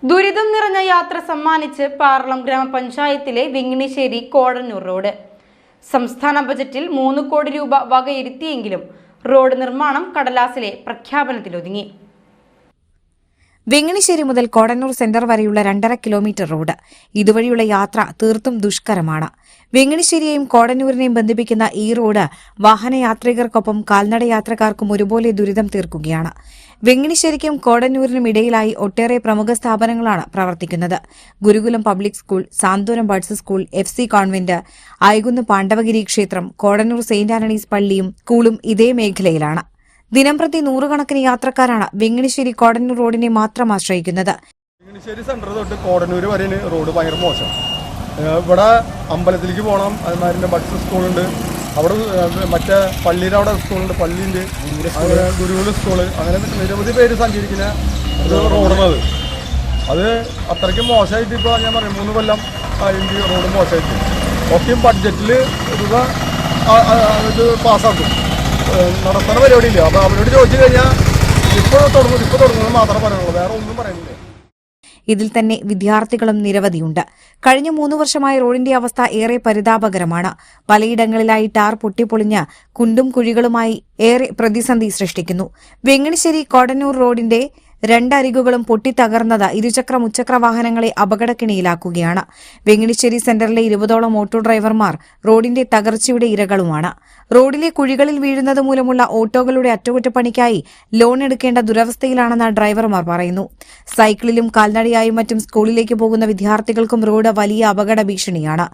ദുരിതം നിറഞ്ഞ യാത്ര സമ്മാനിച്ച് പാർളം ഗ്രാമപഞ്ചായത്തിലെ വെങ്ങിണിശ്ശേരി കോടന്നൂർ റോഡ്. സംസ്ഥാന ബജറ്റിൽ 3 കോടി രൂപ വകയിരുത്തിയെങ്കിലും റോഡ് നിർമ്മാണം കടലാസിലെ പ്രഖ്യാപനത്തിലൊതുങ്ങി. വെങ്ങിണിശ്ശേരി മുതൽ കോടന്നൂർ സെന്റർ വരെയുള്ള 2.5 കിലോമീറ്റർ റോഡ്. ഇതുവഴിയുള്ള യാത്ര തീർത്തും ദുഷ്കരമാണ്. വെങ്ങിണിശ്ശേരിയെയും കോടന്നൂരിനെയും ബന്ധിപ്പിക്കുന്ന ഈ റോഡ് വാഹനയാത്രികർക്കൊപ്പം കാൽനട യാത്രക്കാർക്കും ഒരുപോലെ ദുരിതം തീർക്കുകയാണ്. വെങ്ങിണിശ്ശേരിക്കും കോടന്നൂരിനും ഇടയിലായി ഒട്ടേറെ പ്രമുഖ സ്ഥാപനങ്ങളാണ് പ്രവർത്തിക്കുന്നത്. ഗുരുകുലം പബ്ലിക് സ്കൂൾ, സാന്ത്വനം ബഡ്സ് സ്കൂൾ, FC കോൺവെന്റ്, ഐകുന്ന് പാണ്ഡവഗിരി ക്ഷേത്രം, കോടന്നൂർ സെന്റ് ആന്റണീസ് പള്ളിയും സ്കൂളും ഇതേ മേഖലയിലാണ്. ദിനംപ്രതി 100 കണക്കിന് യാത്രക്കാരാണ് വെങ്ങിണിശ്ശേരി കോടന്നൂർ റോഡിനെ മാത്രം ആശ്രയിക്കുന്നത്. വെങ്ങിണിശ്ശേരി സെന്റർ തൊട്ട് കോടന്നൂർ വരെ റോഡ് ഭയങ്കര മോശം. ഇവിടെ അമ്പലത്തിലേക്ക് പോകണം, അതുമാതിരി ബഡ്സ് സ്കൂളുണ്ട്, അവിടെ മറ്റേ പള്ളിയുടെ അവിടെ സ്കൂളുണ്ട്, പള്ളിയുണ്ട്, ഗുരുകുല സ്കൂള്, അങ്ങനെ നിരവധി പേര് സഞ്ചരിക്കുന്ന റോഡാണത്. അത് അത്രയ്ക്ക് മോശമായിട്ട് ഇപ്പോൾ ഞാൻ പറയും 3 കൊല്ലം കഴിഞ്ഞ് റോഡ് മോശമായിട്ട് ഒക്കെയും ബഡ്ജറ്റിൽ രൂപ പാസ്സാക്കും. നടത്തുന്ന പരിപാടിയില്ല. അപ്പോൾ അവരോട് ചോദിച്ചു കഴിഞ്ഞാൽ ഇപ്പോൾ തുടങ്ങുന്നത് മാത്രമേ പറയുള്ളൂ, വേറെ ഒന്നും പറയുന്നില്ല. ഇതിൽ തന്നെ വിദ്യാർത്ഥികളും നിരവധിയുണ്ട്. കഴിഞ്ഞ 3 വർഷമായി റോഡിന്റെ അവസ്ഥ ഏറെ പരിതാപകരമാണ്. പലയിടങ്ങളിലായി ടാർ പൊട്ടിപ്പൊളിഞ്ഞ് കുണ്ടും കുഴികളുമായി ഏറെ പ്രതിസന്ധി സൃഷ്ടിക്കുന്നു. വെങ്ങിണിശ്ശേരി കോടന്നൂർ റോഡിന്റെ 2 അരികുകളും പൊട്ടിത്തകർന്നത് ഇരുചക്ര മുച്ചക്ര വാഹനങ്ങളെ അപകടക്കിണിയിലാക്കുകയാണ്. വെങ്ങിണിശ്ശേരി സെന്ററിലെ 20ഓളം ഓട്ടോ ഡ്രൈവർമാർ റോഡിന്റെ തകർച്ചയുടെ ഇരകളുമാണ്. റോഡിലെ കുഴികളിൽ വീഴുന്നത് മൂലമുള്ള ഓട്ടോകളുടെ അറ്റകുറ്റപ്പണിക്കായി ലോൺ എടുക്കേണ്ട ദുരവസ്ഥയിലാണെന്ന് ഡ്രൈവർമാർ പറയുന്നു. സൈക്കിളിലും കാൽനടയായും മറ്റും സ്കൂളിലേക്ക് പോകുന്ന വിദ്യാർത്ഥികൾക്കും റോഡ് വലിയ അപകട ഭീഷണിയാണ്.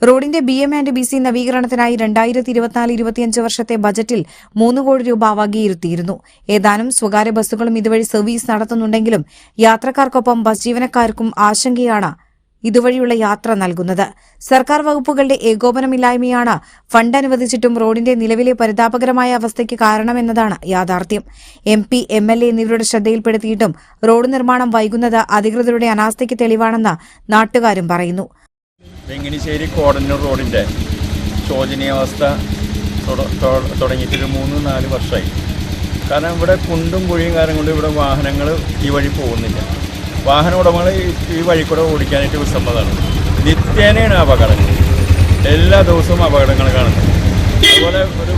റോഡിന്റെ BM&BC നവീകരണത്തിനായി 2024-25 വർഷത്തെ ബജറ്റിൽ 3 കോടി രൂപ വകയിരുത്തിയിരുന്നു. ഏതാനും സ്വകാര്യ ബസ്സുകളും ഇതുവഴി സർവീസ് നടത്തുന്നുണ്ടെങ്കിലും യാത്രക്കാർക്കൊപ്പം ബസ് ജീവനക്കാർക്കും ആശങ്കയാണ് ഇതുവഴിയുള്ള യാത്ര നൽകുന്നത്. സർക്കാർ വകുപ്പുകളുടെ ഏകോപനമില്ലായ്മയാണ് ഫണ്ട് അനുവദിച്ചിട്ടും റോഡിന്റെ നിലവിലെ പരിതാപകരമായ അവസ്ഥയ്ക്ക് കാരണമെന്നതാണ് യാഥാർത്ഥ്യം. MP, MLA എന്നിവരുടെ ശ്രദ്ധയിൽപ്പെടുത്തിയിട്ടും റോഡ് നിർമ്മാണം വൈകുന്നത് അധികൃതരുടെ അനാസ്ഥയ്ക്ക് തെളിവാണെന്ന് നാട്ടുകാരും പറയുന്നു. വെങ്ങിണിശ്ശേരി കോടന്നൂർ റോഡിന്റെ ശോചനീയാവസ്ഥ തുടങ്ങിയിട്ടൊരു 3-4 വർഷമായി. കാരണം ഇവിടെ കുണ്ടും കുഴിയും കാരണം കൊണ്ട് ഇവിടെ വാഹനങ്ങൾ ഈ വഴി പോകുന്നില്ല. വാഹന ഉടമകൾ ഈ വഴി കൂടെ ഓടിക്കാനായിട്ട് വിസമ്മതമാണ്. നിത്യേനയാണ് അപകടങ്ങൾ, എല്ലാ ദിവസവും അപകടങ്ങൾ കാണുന്നത്. അതുപോലെ ഒരു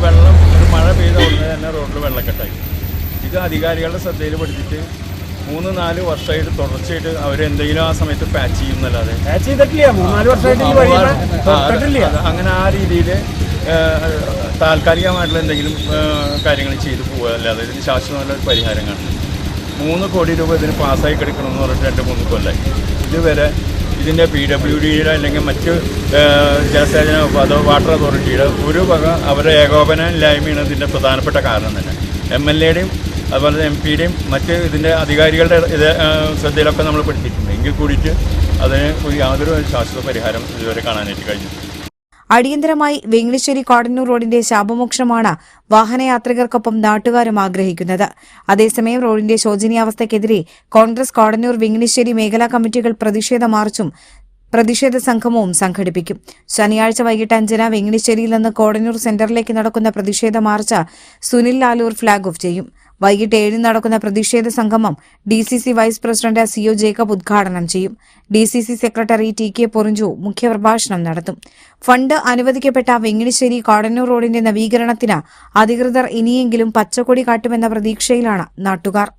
മഴ പെയ്ത ഉടനെ തന്നെ റോഡിൽ വെള്ളക്കെട്ടായി. ഇത് അധികാരികളുടെ ശ്രദ്ധയിൽപ്പെടുത്തിയിട്ട് 3-4 വർഷമായിട്ട് തുടർച്ചയായിട്ട് അവരെന്തെങ്കിലും ആ സമയത്ത് പാച്ച് ചെയ്യുന്നല്ലാതെ അങ്ങനെ ആ രീതിയിൽ താൽക്കാലികമായിട്ടുള്ള എന്തെങ്കിലും കാര്യങ്ങൾ ചെയ്തു പോകുക അല്ലാതെ ഇതിന് ശാശ്വതമായ ഒരു പരിഹാരം കാണുന്നു. 3 കോടി രൂപ ഇതിന് പാസ്സായി കിടക്കണമെന്ന് പറഞ്ഞിട്ട് 2-3 കൊല്ലമായി. ഇതുവരെ ഇതിൻ്റെ PWDയുടെ അല്ലെങ്കിൽ മറ്റ് ജലസേചന വാട്ടർ അതോറിറ്റിയുടെ ഒരു വക അവരുടെ ഏകോപനമില്ലായ്മയാണ് ഇതിൻ്റെ പ്രധാനപ്പെട്ട കാരണം തന്നെ. MLAയുടെയും അതുപോലെ MP യുടെയും മറ്റ് ഇതിൻ്റെ അധികാരികളുടെ ശ്രദ്ധയിലൊക്കെ നമ്മൾ പെടുത്തിയിട്ടുണ്ട്. എങ്കിൽ കൂടിയിട്ട് അതിന് യാതൊരു ശാശ്വത പരിഹാരം ഇതുവരെ കാണാനായിട്ട് കഴിഞ്ഞു. അടിയന്തരമായി വെങ്ങിണിശ്ശേരി കോടന്നൂർ റോഡിന്റെ ശാപമോക്ഷമാണ് വാഹനയാത്രികർക്കൊപ്പം നാട്ടുകാരും ആഗ്രഹിക്കുന്നത്. അതേസമയം റോഡിന്റെ ശോചനീയാവസ്ഥയ്ക്കെതിരെ കോൺഗ്രസ് കോടന്നൂർ വെങ്ങിണിശ്ശേരി മേഖലാ കമ്മിറ്റികൾ പ്രതിഷേധ സംഗമവും സംഘടിപ്പിക്കും. ശനിയാഴ്ച വൈകിട്ട് 5-ന് വെങ്ങിണിശ്ശേരിയിൽ നിന്ന് കോടന്നൂർ സെന്ററിലേക്ക് നടക്കുന്ന പ്രതിഷേധ march Sunil Lalur flag off ചെയ്യും. വൈകിട്ട് 7-ന് നടക്കുന്ന പ്രതിഷേധ സംഗമം DCC vice president CO Jacob ഉദ്ഘാടനം ചെയ്യും. DCC സെക്രട്ടറി TK പൊറിഞ്ചു മുഖ്യപ്രഭാഷണം നടത്തും. ഫണ്ട് അനുവദിക്കപ്പെട്ട വെങ്ങിണിശ്ശേരി കോടന്നൂർ റോഡിന്റെ നവീകരണത്തിന് അധികൃതർ ഇനിയെങ്കിലും പച്ചക്കൊടി കാട്ടുമെന്ന പ്രതീക്ഷയിലാണ് നാട്ടുകാർ.